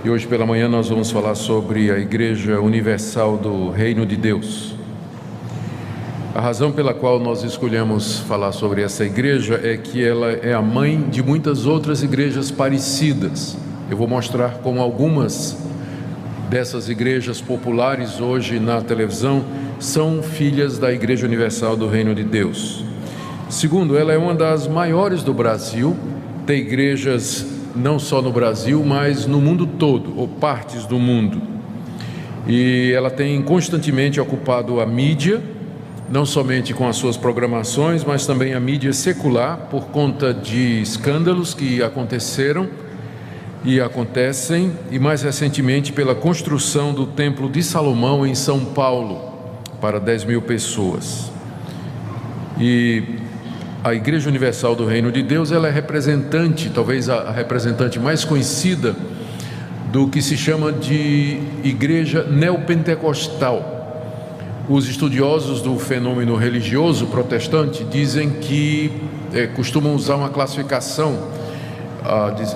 E hoje pela manhã nós vamos falar sobre a Igreja Universal do Reino de Deus. A razão pela qual nós escolhemos falar sobre essa igreja é que ela é a mãe de muitas outras igrejas parecidas. Eu vou mostrar como algumas dessas igrejas populares hoje na televisão são filhas da Igreja Universal do Reino de Deus. Segundo, ela é uma das maiores do Brasil, tem igrejas não só no Brasil, mas no mundo todo, ou partes do mundo. E ela tem constantemente ocupado a mídia, não somente com as suas programações, mas também a mídia secular, por conta de escândalos que aconteceram e acontecem, e mais recentemente pela construção do Templo de Salomão em São Paulo, para 10 mil pessoas. E a Igreja Universal do Reino de Deus, ela é representante, talvez a representante mais conhecida do que se chama de igreja neopentecostal. Os estudiosos do fenômeno religioso protestante dizem que costumam usar uma classificação,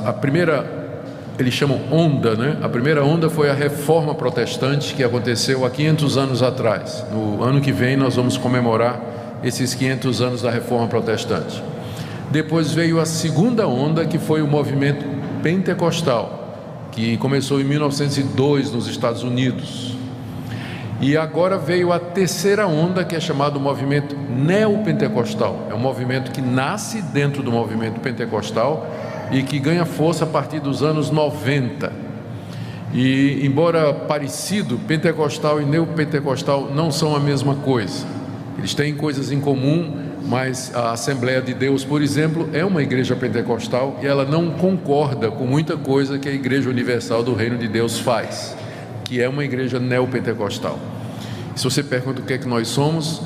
a primeira, eles chamam onda, né? A primeira onda foi a Reforma Protestante, que aconteceu há 500 anos atrás. No ano que vem nós vamos comemorar esses 500 anos da Reforma Protestante. Depois veio a segunda onda, que foi o movimento pentecostal, que começou em 1902 nos Estados Unidos. E agora veio a terceira onda, que é chamado movimento neopentecostal. É um movimento que nasce dentro do movimento pentecostal e que ganha força a partir dos anos 90. E, embora parecido, pentecostal e neopentecostal não são a mesma coisa. Eles têm coisas em comum, mas a Assembleia de Deus, por exemplo, é uma igreja pentecostal e ela não concorda com muita coisa que a Igreja Universal do Reino de Deus faz, que é uma igreja neopentecostal. Se você pergunta o que é que nós somos,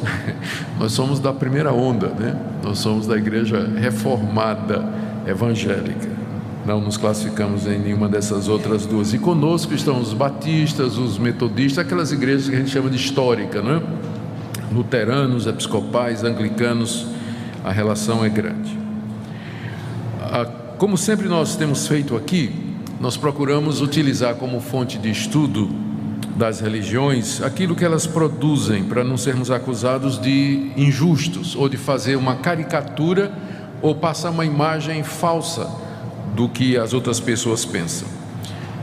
nós somos da primeira onda, né? Nós somos da igreja reformada evangélica. Não nos classificamos em nenhuma dessas outras duas. E conosco estão os batistas, os metodistas, aquelas igrejas que a gente chama de histórica, não é? Luteranos, episcopais, anglicanos, a relação é grande. Como sempre nós temos feito aqui, nós procuramos utilizar como fonte de estudo das religiões aquilo que elas produzem, para não sermos acusados de injustos, ou de fazer uma caricatura, ou passar uma imagem falsa do que as outras pessoas pensam.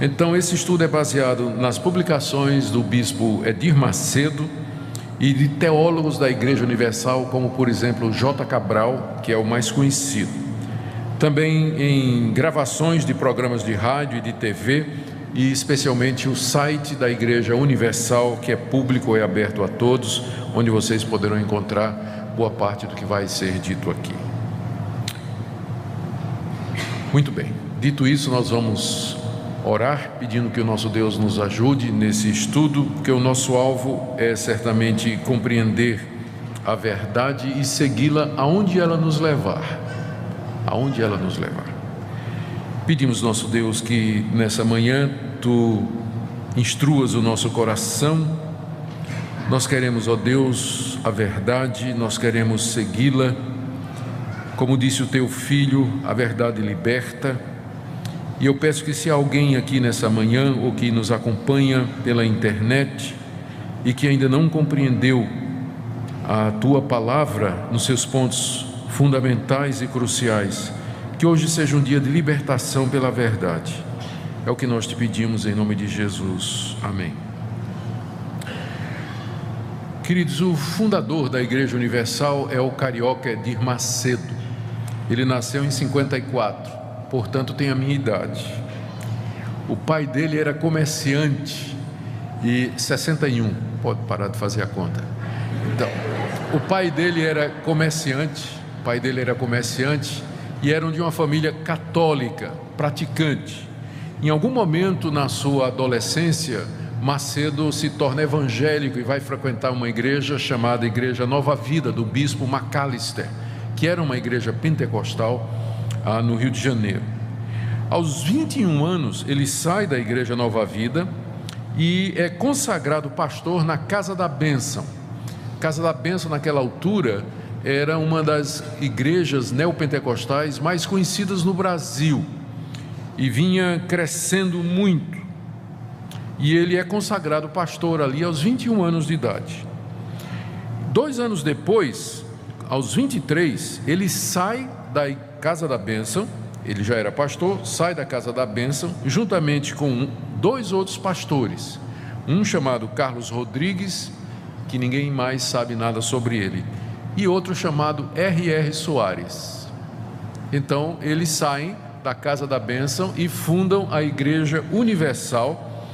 Então esse estudo é baseado nas publicações do bispo Edir Macedo, e de teólogos da Igreja Universal, como por exemplo J. Cabral, que é o mais conhecido. Também em gravações de programas de rádio e de TV, e especialmente o site da Igreja Universal, que é público e aberto a todos, onde vocês poderão encontrar boa parte do que vai ser dito aqui. Muito bem, dito isso, nós vamos orar, pedindo que o nosso Deus nos ajude nesse estudo, porque o nosso alvo é certamente compreender a verdade e segui-la aonde ela nos levar. Aonde ela nos levar. Pedimos, nosso Deus, que nessa manhã Tu instruas o nosso coração. Nós queremos, ó Deus, a verdade, nós queremos segui-la. Como disse o Teu Filho, a verdade liberta. E eu peço que, se alguém aqui nessa manhã, ou que nos acompanha pela internet, e que ainda não compreendeu a Tua Palavra nos seus pontos fundamentais e cruciais, que hoje seja um dia de libertação pela verdade. É o que nós te pedimos em nome de Jesus. Amém. Queridos, o fundador da Igreja Universal é o carioca Edir Macedo. Ele nasceu em 54. Portanto tem a minha idade. O pai dele era comerciante e 61, pode parar de fazer a conta. Então, o pai dele era comerciante, e eram de uma família católica, praticante. Em algum momento na sua adolescência, Macedo se torna evangélico e vai frequentar uma igreja chamada Igreja Nova Vida, do bispo Macalister, que era uma igreja pentecostal no Rio de Janeiro. Aos 21 anos, ele sai da Igreja Nova Vida e é consagrado pastor na Casa da Bênção. Casa da Bênção, naquela altura, era uma das igrejas neopentecostais mais conhecidas no Brasil e vinha crescendo muito. e ele é consagrado pastor ali aos 21 anos de idade. 2 anos depois, aos 23, ele sai da Casa da Bênção. Ele já era pastor, sai da Casa da Bênção, juntamente com 2 outros pastores, um chamado Carlos Rodrigues, que ninguém mais sabe nada sobre ele, e outro chamado R.R. Soares. Então eles saem da Casa da Bênção e fundam a Igreja Universal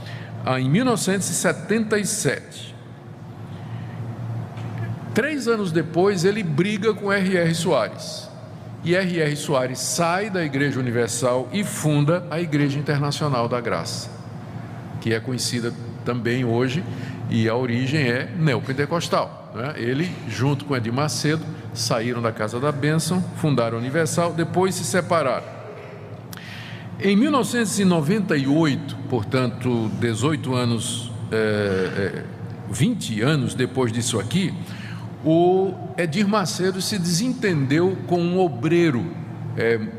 em 1977. 3 anos depois ele briga com R.R. Soares, e R.R. Soares sai da Igreja Universal e funda a Igreja Internacional da Graça, que é conhecida também hoje, e a origem é neopentecostal, né? Ele, junto com Edir Macedo, saíram da Casa da Bênção, fundaram a Universal, depois se separaram. Em 1998, portanto 18 anos, 20 anos depois disso aqui, o Edir Macedo se desentendeu com um obreiro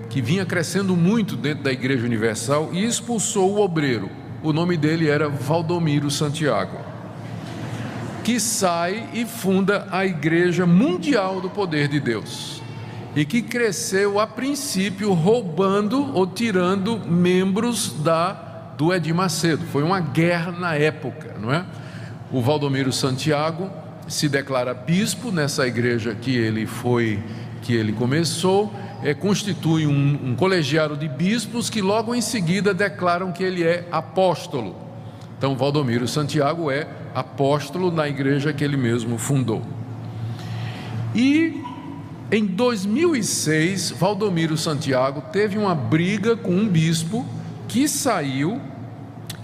que vinha crescendo muito dentro da Igreja Universal e expulsou o obreiro. O nome dele era Valdomiro Santiago, que sai e funda a Igreja Mundial do Poder de Deus, e que cresceu a princípio roubando ou tirando membros do Edir Macedo. Foi uma guerra na época, não é? O Valdomiro Santiago se declara bispo nessa igreja que ele começou, constitui um colegiado de bispos que logo em seguida declaram que ele é apóstolo. Então Valdomiro Santiago é apóstolo na igreja que ele mesmo fundou. E em 2006, Valdomiro Santiago teve uma briga com um bispo que saiu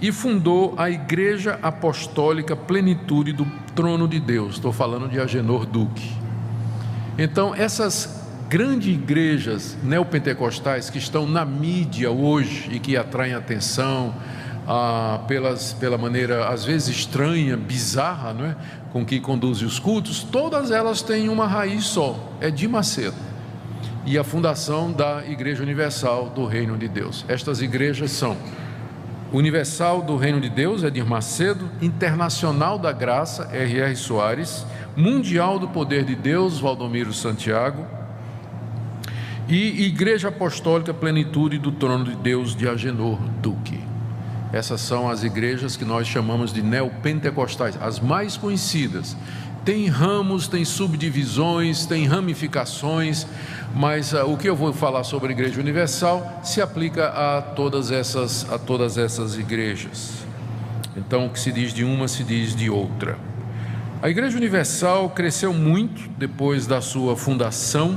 e fundou a Igreja Apostólica Plenitude do Trono de Deus. Estou falando de Agenor Duque. Então, essas grandes igrejas neopentecostais que estão na mídia hoje e que atraem atenção pela maneira às vezes estranha, bizarra, não é? Com que conduzem os cultos, todas elas têm uma raiz só, Edir Macedo, e a fundação da Igreja Universal do Reino de Deus. Estas igrejas são Universal do Reino de Deus, Edir Macedo; Internacional da Graça, R.R. Soares; Mundial do Poder de Deus, Valdomiro Santiago; e Igreja Apostólica Plenitude do Trono de Deus, de Agenor Duque. Essas são as igrejas que nós chamamos de neopentecostais, as mais conhecidas. Tem ramos, tem subdivisões, tem ramificações, mas o que eu vou falar sobre a Igreja Universal se aplica a todas essas igrejas. Então, o que se diz de uma se diz de outra. A Igreja Universal cresceu muito depois da sua fundação,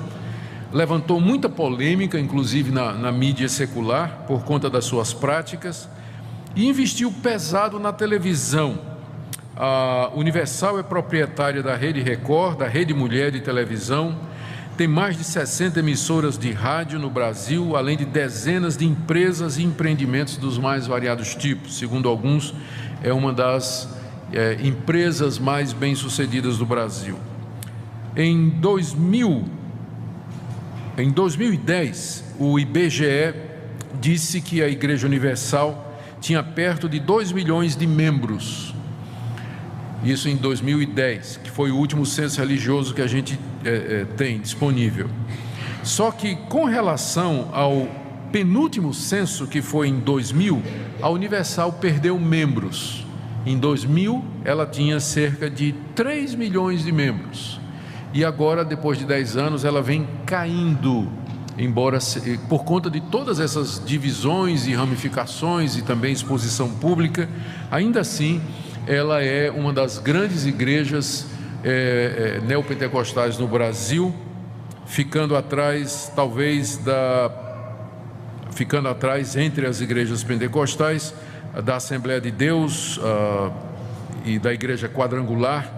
levantou muita polêmica, inclusive na mídia secular, por conta das suas práticas, e investiu pesado na televisão. A Universal é proprietária da Rede Record, da Rede Mulher de Televisão, tem mais de 60 emissoras de rádio no Brasil, além de dezenas de empresas e empreendimentos dos mais variados tipos. Segundo alguns, é uma das empresas mais bem-sucedidas do Brasil. Em 2010, o IBGE disse que a Igreja Universal tinha perto de 2 milhões de membros. Isso em 2010, que foi o último censo religioso que a gente tem disponível. Só que com relação ao penúltimo censo, que foi em 2000, a Universal perdeu membros. Em 2000, ela tinha cerca de 3 milhões de membros. E agora, depois de 10 anos, ela vem caindo, embora por conta de todas essas divisões e ramificações e também exposição pública, ainda assim ela é uma das grandes igrejas neopentecostais no Brasil, ficando atrás entre as igrejas pentecostais da Assembleia de Deus e da Igreja Quadrangular,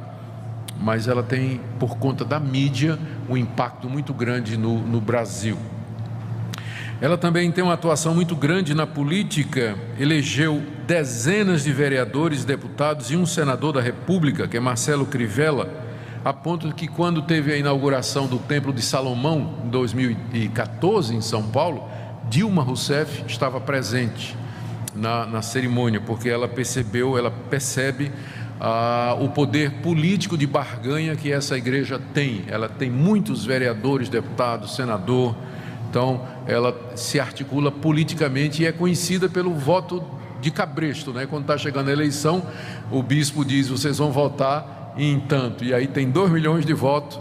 mas ela tem, por conta da mídia, um impacto muito grande no Brasil. Ela também tem uma atuação muito grande na política, elegeu dezenas de vereadores, deputados e um senador da República, que é Marcelo Crivella, a ponto de que quando teve a inauguração do Templo de Salomão, em 2014, em São Paulo, Dilma Rousseff estava presente. na cerimônia, porque ela percebe o poder político de barganha que essa igreja tem. Ela tem muitos vereadores, deputados, senador, então ela se articula politicamente e é conhecida pelo voto de cabresto, né? Quando está chegando a eleição, o bispo diz: vocês vão votar em tanto, e aí tem 2 milhões de votos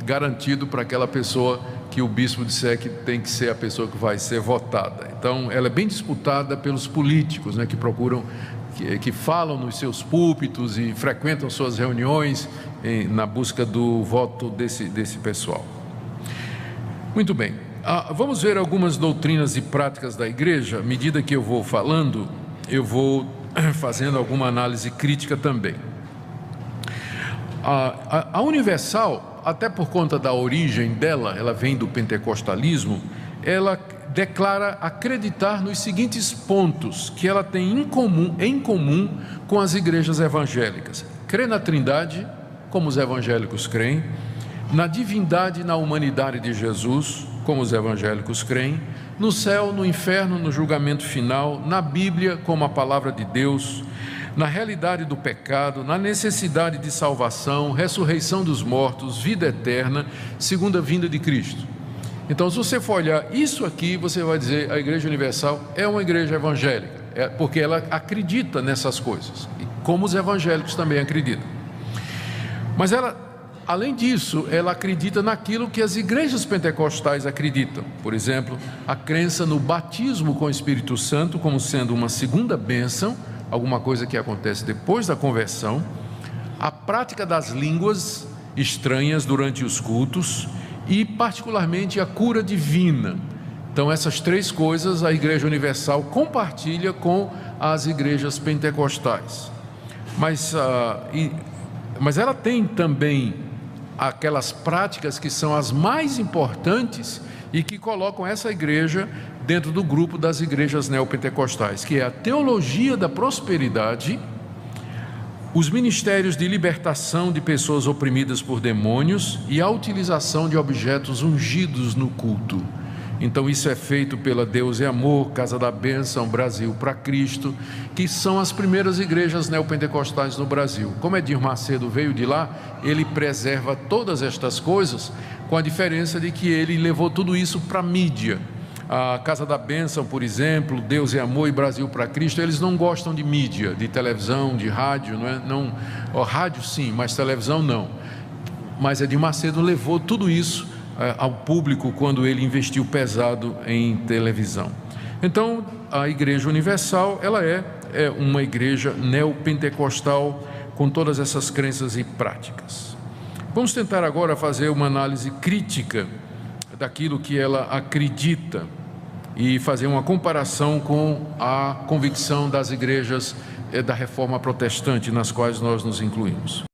garantido para aquela pessoa que o bispo disser que tem que ser a pessoa que vai ser votada. Então ela é bem disputada pelos políticos, né, que procuram, que falam nos seus púlpitos e frequentam suas reuniões na busca do voto desse pessoal. Muito bem, vamos ver algumas doutrinas e práticas da igreja. À medida que eu vou falando, eu vou fazendo alguma análise crítica também. A Universal, até por conta da origem dela, ela vem do pentecostalismo, ela declara acreditar nos seguintes pontos que ela tem em comum com as igrejas evangélicas: crê na Trindade, como os evangélicos creem; na divindade e na humanidade de Jesus, como os evangélicos creem; no céu, no inferno, no julgamento final; na Bíblia, como a palavra de Deus; na realidade do pecado; na necessidade de salvação, ressurreição dos mortos, vida eterna, segunda vinda de Cristo. Então, se você for olhar isso aqui, você vai dizer: a Igreja Universal é uma igreja evangélica, porque ela acredita nessas coisas, como os evangélicos também acreditam. Mas ela, além disso, ela acredita naquilo que as igrejas pentecostais acreditam. Por exemplo, a crença no batismo com o Espírito Santo como sendo uma segunda bênção, alguma coisa que acontece depois da conversão; a prática das línguas estranhas durante os cultos e, particularmente, a cura divina. Então, essas 3 coisas a Igreja Universal compartilha com as igrejas pentecostais. Mas ela tem também aquelas práticas que são as mais importantes e que colocam essa igreja dentro do grupo das igrejas neopentecostais, que é a teologia da prosperidade, os ministérios de libertação de pessoas oprimidas por demônios e a utilização de objetos ungidos no culto. Então isso é feito pela Deus é Amor, Casa da Bênção, Brasil para Cristo, que são as primeiras igrejas neopentecostais no Brasil. Como Edir Macedo veio de lá, ele preserva todas estas coisas, com a diferença de que ele levou tudo isso para a mídia. A Casa da Bênção, por exemplo, Deus é Amor e Brasil para Cristo, eles não gostam de mídia, de televisão, de rádio, não, rádio sim, mas televisão não. Mas Edir Macedo levou tudo isso ao público quando ele investiu pesado em televisão. Então, a Igreja Universal, ela é uma igreja neopentecostal com todas essas crenças e práticas. Vamos tentar agora fazer uma análise crítica daquilo que ela acredita e fazer uma comparação com a convicção das igrejas da Reforma Protestante, nas quais nós nos incluímos.